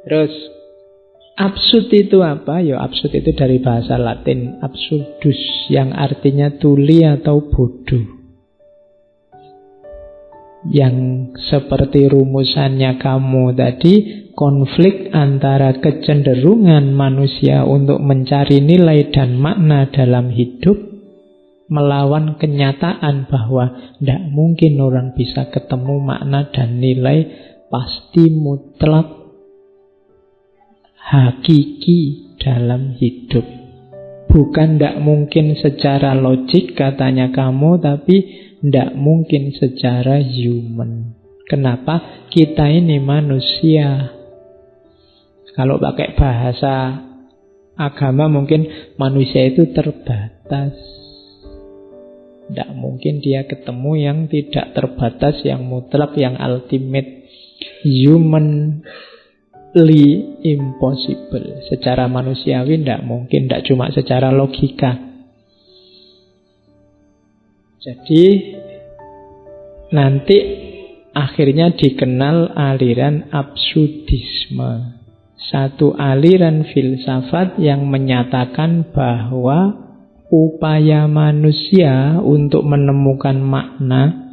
Terus, absurd itu apa? Ya, absurd itu dari bahasa Latin absurdus, yang artinya tuli atau bodoh. Yang seperti rumusannya kamu tadi, konflik antara kecenderungan manusia untuk mencari nilai dan makna dalam hidup melawan kenyataan bahwa tidak mungkin orang bisa ketemu makna dan nilai pasti mutlak hakiki dalam hidup. Bukan tidak mungkin secara logik katanya kamu, tapi tidak mungkin secara human. Kenapa? Kita ini manusia. Kalau pakai bahasa agama mungkin manusia itu terbatas. Tidak mungkin dia ketemu yang tidak terbatas, yang mutlak, yang ultimate. Humanly impossible. Secara manusiawi tidak mungkin, tidak cuma secara logika. Jadi nanti akhirnya dikenal aliran absurdisme. Satu aliran filsafat yang menyatakan bahwa upaya manusia untuk menemukan makna,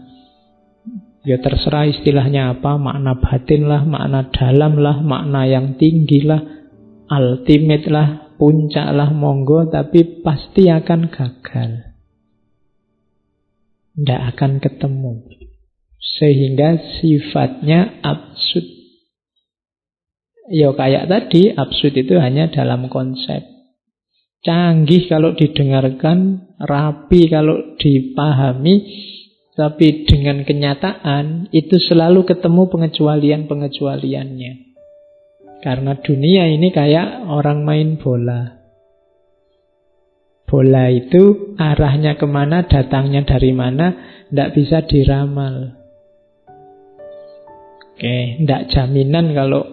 ya terserah istilahnya apa, makna batin lah, makna dalam lah, makna yang tinggi lah, ultimate lah, puncak lah, monggo, tapi pasti akan gagal. Tidak akan ketemu. Sehingga sifatnya absurd. Ya kayak tadi, absurd itu hanya dalam konsep. Canggih kalau didengarkan, rapi kalau dipahami, tapi dengan kenyataan itu selalu ketemu pengecualian-pengecualiannya. Karena dunia ini kayak orang main bola. Bola itu arahnya kemana, datangnya dari mana, tidak bisa diramal. Oke, tidak jaminan kalau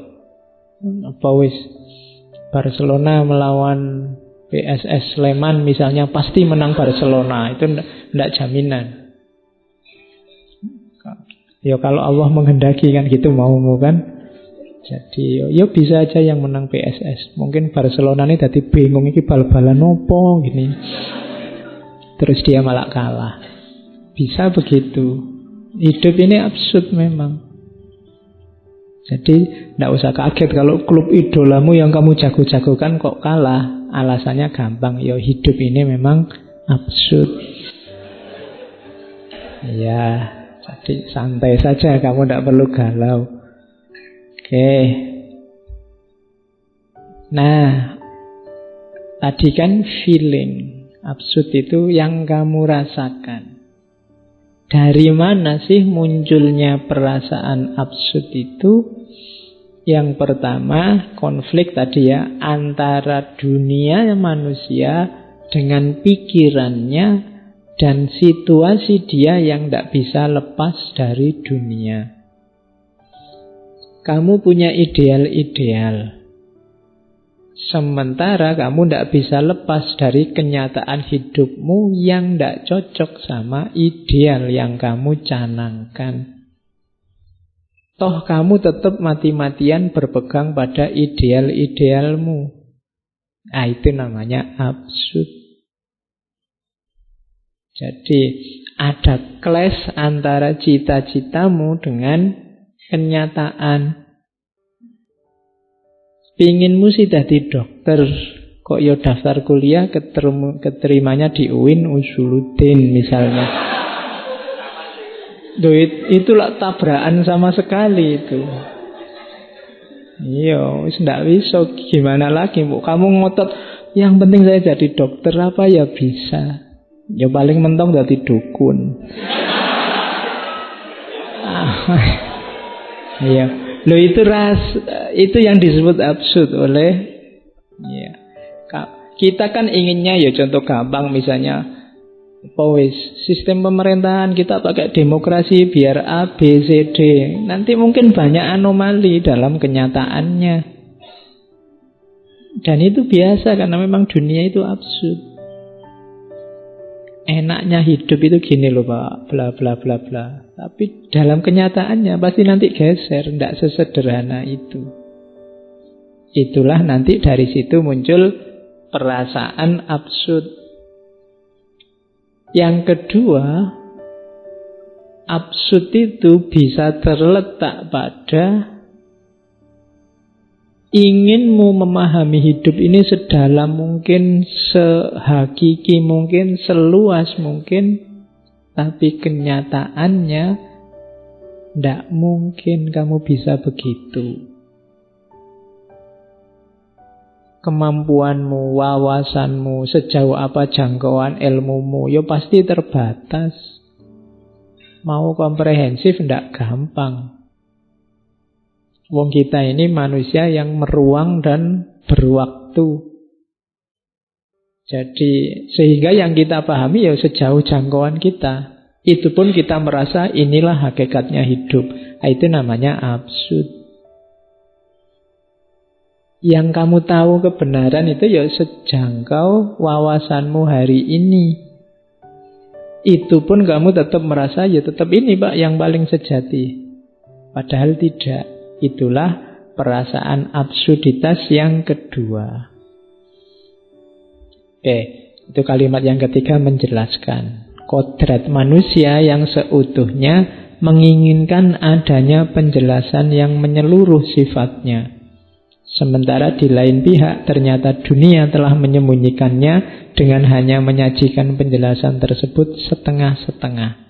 Barcelona melawan PSS Sleman misalnya pasti menang Barcelona. Itu tidak jaminan. Ya kalau Allah menghendaki kan gitu maumu kan. Jadi ya bisa aja yang menang PSS. Mungkin Barcelona ini tadi bingung iki bal-balan opo gini. Terus dia malah kalah. Bisa begitu. Hidup ini absurd memang. Jadi tidak usah kaget kalau klub idolamu yang kamu jago-jagokan kok kalah. Alasannya gampang. Ya hidup ini memang absurd. Ya, jadi santai saja, kamu tidak perlu galau. Oke. Nah, tadi kan feeling. Absurd itu yang kamu rasakan. Dari mana sih munculnya perasaan absurd itu? Yang pertama, konflik tadi ya, antara dunia manusia dengan pikirannya dan situasi dia yang tidak bisa lepas dari dunia. Kamu punya ideal-ideal, sementara kamu tidak bisa lepas dari kenyataan hidupmu yang tidak cocok sama ideal yang kamu canangkan. Toh kamu tetap mati-matian berpegang pada ideal-idealmu. Nah, itu namanya absurd. Jadi ada clash antara cita-citamu dengan kenyataan. Pinginmu sih jadi dokter, kok ya daftar kuliah keterimanya di UIN Usuluddin misalnya. Itulah tabrakan sama sekali itu. Iya, wis ndak bisa, gimana lagi, Bu? Kamu ngotot yang penting saya jadi dokter apa ya bisa. Ya paling mentong jadi dukun. Iya, lo itu yang disebut absurd oleh ya. Kita kan inginnya ya contoh gampang misalnya sistem pemerintahan kita pakai demokrasi biar A, B, C, D. Nanti mungkin banyak anomali dalam kenyataannya. Dan itu biasa karena memang dunia itu absurd. enaknya hidup itu gini loh Pak, bla bla bla bla. Tapi dalam kenyataannya pasti nanti geser, tidak sesederhana itu. Itulah nanti dari situ muncul perasaan absurd. Yang kedua, absurd itu bisa terletak pada inginmu memahami hidup ini sedalam mungkin, sehakiki mungkin, seluas mungkin, tapi kenyataannya tidak mungkin kamu bisa begitu. Kemampuanmu, wawasanmu, sejauh apa jangkauan ilmumu, ya pasti terbatas. Mau komprehensif tidak gampang. Wong kita ini manusia yang meruang dan berwaktu. Jadi sehingga yang kita pahami ya sejauh jangkauan kita. Itu pun kita merasa inilah hakikatnya hidup. Itu namanya absurd. Yang kamu tahu kebenaran itu ya sejangkau wawasanmu hari ini. Itu pun kamu tetap merasa ya tetap ini Pak yang paling sejati. Padahal tidak. Itulah perasaan absurditas yang kedua. Oke, itu kalimat yang ketiga menjelaskan kodrat manusia yang seutuhnya menginginkan adanya penjelasan yang menyeluruh sifatnya. Sementara di lain pihak ternyata dunia telah menyembunyikannya dengan hanya menyajikan penjelasan tersebut setengah-setengah.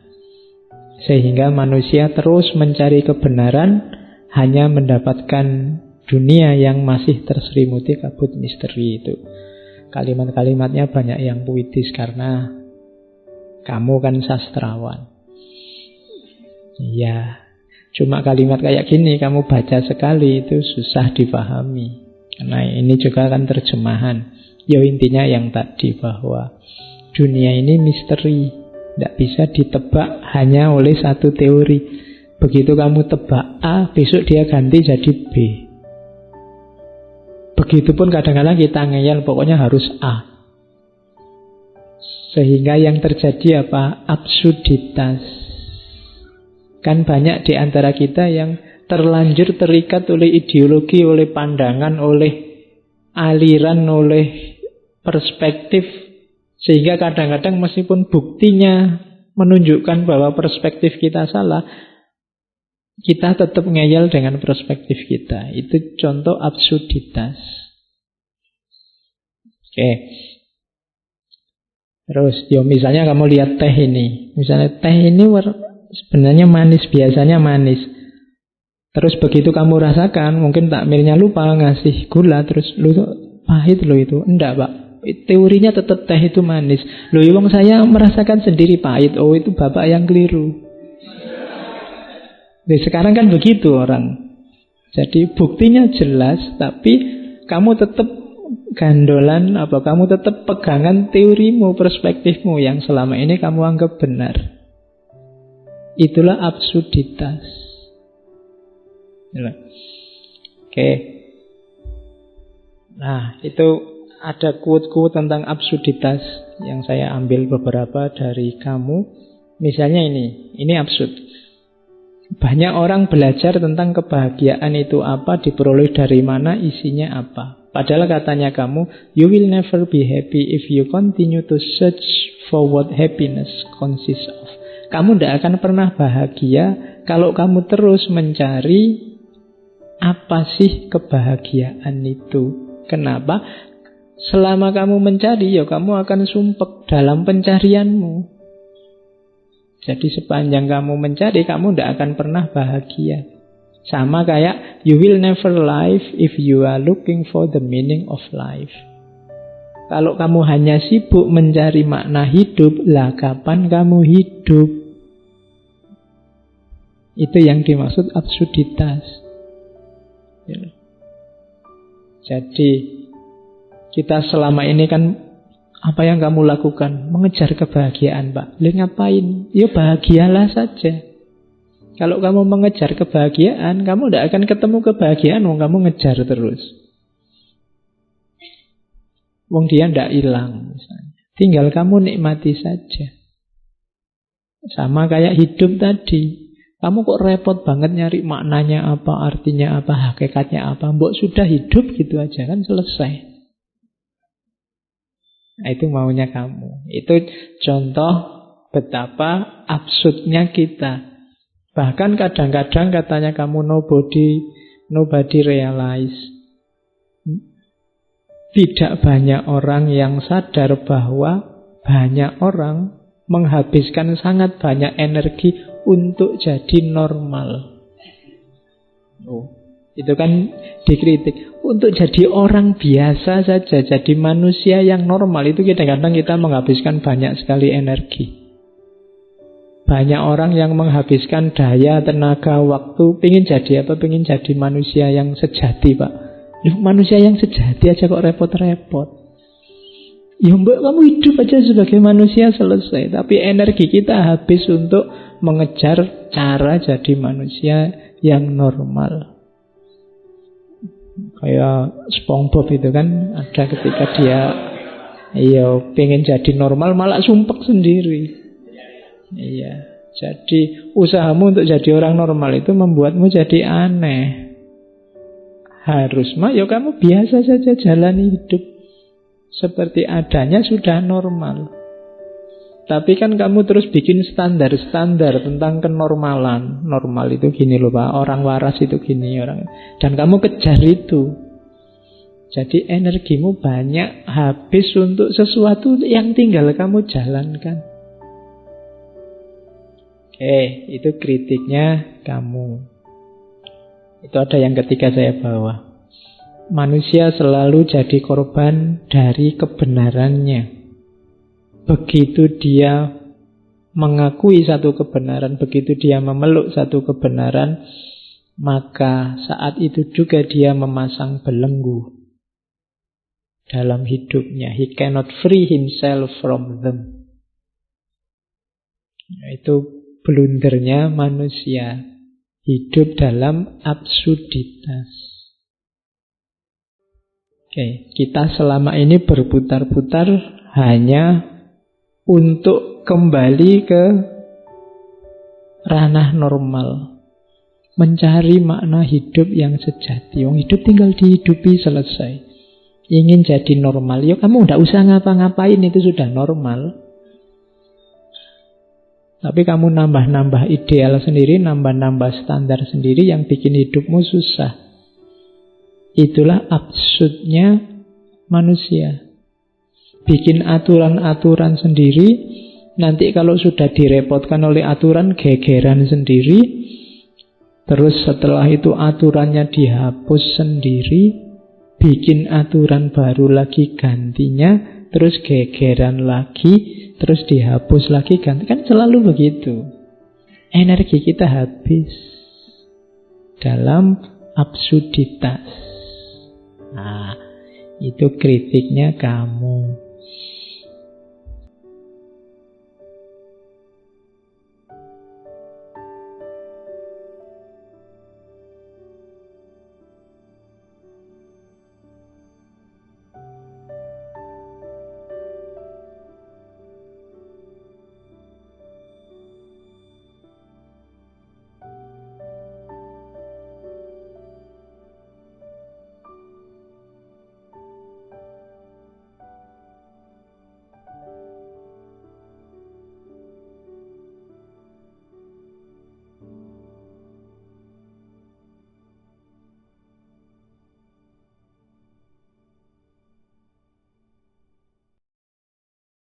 Sehingga manusia terus mencari kebenaran, hanya mendapatkan dunia yang masih terselimuti kabut misteri itu. Kalimat-kalimatnya banyak yang puitis karena kamu kan sastrawan. Iya, cuma kalimat kayak gini kamu baca sekali itu susah dipahami. Karena ini juga kan terjemahan. Ya intinya yang tadi bahwa dunia ini misteri, tidak bisa ditebak hanya oleh satu teori. Begitu kamu tebak A, besok dia ganti jadi B. Begitupun kadang-kadang kita ngeyel, pokoknya harus A. Sehingga yang terjadi apa? Absurditas. Kan banyak di antara kita yang terlanjur terikat oleh ideologi, oleh pandangan, oleh aliran, oleh perspektif. Sehingga kadang-kadang meskipun buktinya menunjukkan bahwa perspektif kita salah, kita tetap ngeyel dengan perspektif kita. Itu contoh absurditas. Oke. Terus, misalnya kamu lihat teh ini. Misalnya teh ini sebenarnya manis, biasanya manis. Terus begitu kamu rasakan, mungkin takmirnya lupa ngasih gula, terus lu pahit lo itu. Enggak Pak, teorinya tetap teh itu manis. Loh, wong saya merasakan sendiri pahit. Oh, itu bapak yang keliru. Nah, sekarang kan begitu orang. Jadi buktinya jelas, tapi kamu tetap gandolan, kamu tetap pegangan teorimu, perspektifmu yang selama ini kamu anggap benar. Itulah absurditas. Oke. Nah, itu ada quote-quote tentang absurditas yang saya ambil beberapa dari kamu. Misalnya ini absurd. Banyak orang belajar tentang kebahagiaan itu apa, diperoleh dari mana, isinya apa. Padahal katanya kamu, you will never be happy if you continue to search for what happiness consists of. Kamu tidak akan pernah bahagia kalau kamu terus mencari apa sih kebahagiaan itu. Kenapa? Selama kamu mencari, ya kamu akan sumpek dalam pencarianmu. Jadi sepanjang kamu mencari, kamu tidak akan pernah bahagia. Sama kayak you will never live if you are looking for the meaning of life. Kalau kamu hanya sibuk mencari makna hidup, lah kapan kamu hidup? Itu yang dimaksud absurditas. Jadi kita selama ini kan, apa yang kamu lakukan? Mengejar kebahagiaan, Pak. Lu ngapain? Ya bahagialah saja. Kalau kamu mengejar kebahagiaan, kamu tidak akan ketemu kebahagiaan, kamu ngejar terus. Wong dia tidak hilang misalnya. Tinggal kamu nikmati saja. Sama kayak hidup tadi. Kamu kok repot banget nyari maknanya apa, artinya apa, hakikatnya apa. Mbok sudah hidup gitu aja kan selesai. Nah, itu maunya kamu. Itu contoh betapa absurdnya kita. Bahkan kadang-kadang katanya kamu nobody realize. Tidak banyak orang yang sadar bahwa banyak orang menghabiskan sangat banyak energi untuk jadi normal. Itu kan dikritik. Untuk jadi orang biasa saja, jadi manusia yang normal, itu kadang-kadang kita menghabiskan banyak sekali energi. Banyak orang yang menghabiskan daya, tenaga, waktu, pengen jadi apa? Pengen jadi manusia yang sejati, Pak. Manusia yang sejati aja kok repot-repot. Ya mbak, kamu hidup aja sebagai manusia selesai. Tapi energi kita habis untuk mengejar cara jadi manusia yang normal. Kayak SpongeBob itu kan, ada ketika dia pengen jadi normal malah sumpek sendiri. Iya, jadi usahamu untuk jadi orang normal itu membuatmu jadi aneh. Harus ya kamu biasa saja jalani hidup seperti adanya sudah normal. Tapi kan kamu terus bikin standar-standar tentang kenormalan. Normal itu gini loh Pak, orang waras itu gini orang. Dan kamu kejar itu. Jadi energimu banyak habis untuk sesuatu yang tinggal kamu jalankan. Oke, itu kritiknya kamu. Itu ada yang ketiga saya bawa. Manusia selalu jadi korban dari kebenarannya. Begitu dia mengakui satu kebenaran, begitu dia memeluk satu kebenaran, maka saat itu juga dia memasang belenggu dalam hidupnya. He cannot free himself from them. Itu blundernya manusia, hidup dalam absurditas. Oke, kita selama ini berputar-putar hanya untuk kembali ke ranah normal, mencari makna hidup yang sejati. Hidup tinggal dihidupi selesai. Ingin jadi normal, kamu tidak usah ngapa-ngapain, itu sudah normal. Tapi kamu nambah-nambah ideal sendiri, nambah-nambah standar sendiri yang bikin hidupmu susah. Itulah absurdnya manusia. Bikin aturan-aturan sendiri, nanti kalau sudah direpotkan oleh aturan, gegeran sendiri. Terus setelah itu aturannya dihapus sendiri, bikin aturan baru lagi gantinya, terus gegeran lagi, terus dihapus lagi ganti. Kan selalu begitu. Energi kita habis dalam absurditas. Nah, itu kritiknya kamu.